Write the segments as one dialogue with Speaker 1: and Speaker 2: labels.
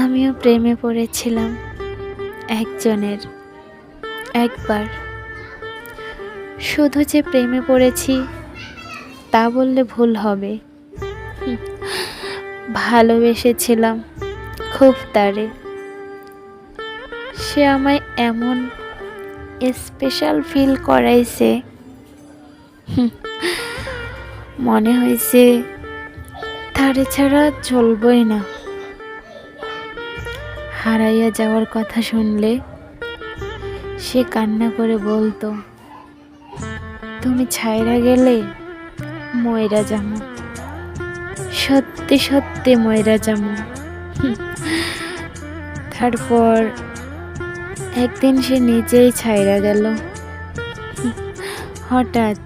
Speaker 1: আমিও প্রেমে পড়েছিলাম একজনের, একবার। শুধু যে প্রেমে পড়েছি তা বললে ভুল হবে। ভালোবেসেছিলাম খুব তারে। সে আমায় এমন স্পেশাল ফিল করাইছে, মনে হয়েছে তারে ছাড়া চলবই না। হারাইয়া যাওয়ার কথা শুনলে সে কান্না করে বলতো, তুমি ছাইরা গেলে ময়রা যামু, সত্যি সত্যি ময়রা যামু। তারপর একদিন সে নিজেই ছাইরা গেল। হঠাৎ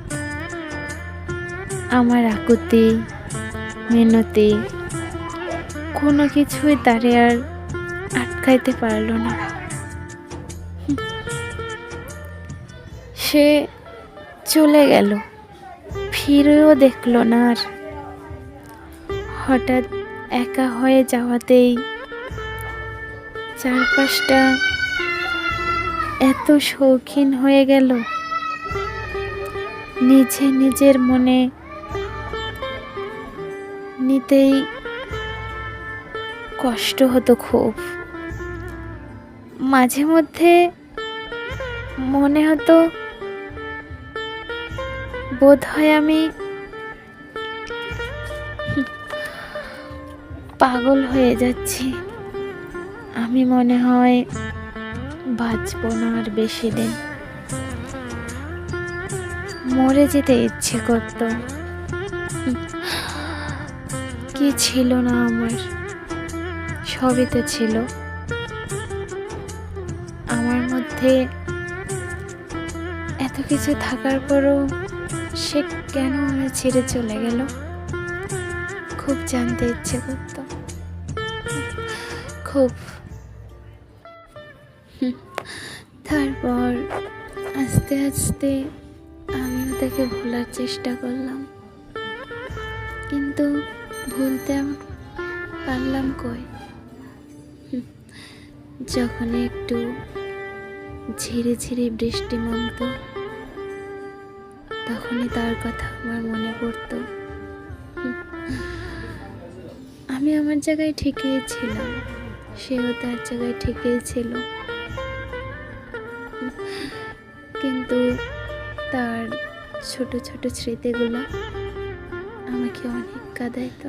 Speaker 1: আমার আকুতি মিনতি কোনো কিছুই তারে আর আটকাইতে পারলো না। সে চলে গেল, ফিরেও দেখলো না আর। হঠাৎ একা হয়ে যাওয়াতেই চারপাশটা এত শৌখিন হয়ে গেল, নিজের মনে নিতেই কষ্ট হতো খুব। মাঝে মধ্যে মনে হতো বোধহয় আমি পাগল হয়ে যাচ্ছি। আমি মনে হয় বাঁচব না আর বেশি দিন। মরে যেতে ইচ্ছে করত। কি ছিল না আমার, সবই তো ছিল। আমার মধ্যে এত কিছু থাকার পরও সে কেন আমায় ছেড়ে চলে গেল, খুব জানতে ইচ্ছে করত, খুব। তারপর আস্তে আস্তে আমিও তাকে ভোলার চেষ্টা করলাম, কিন্তু ভুলতে পারলাম কই। যখন একটু ঝিরে ঝিরে বৃষ্টি নামত তখনই তার কথা আমার মনে পড়তো। আমি আমার জায়গায় ঠিকই ছিলাম, সেও তার জায়গায় ঠিকই ছিল, কিন্তু তার ছোট ছোট স্মৃতিগুলো আমাকে অনেক কাঁদাইতো।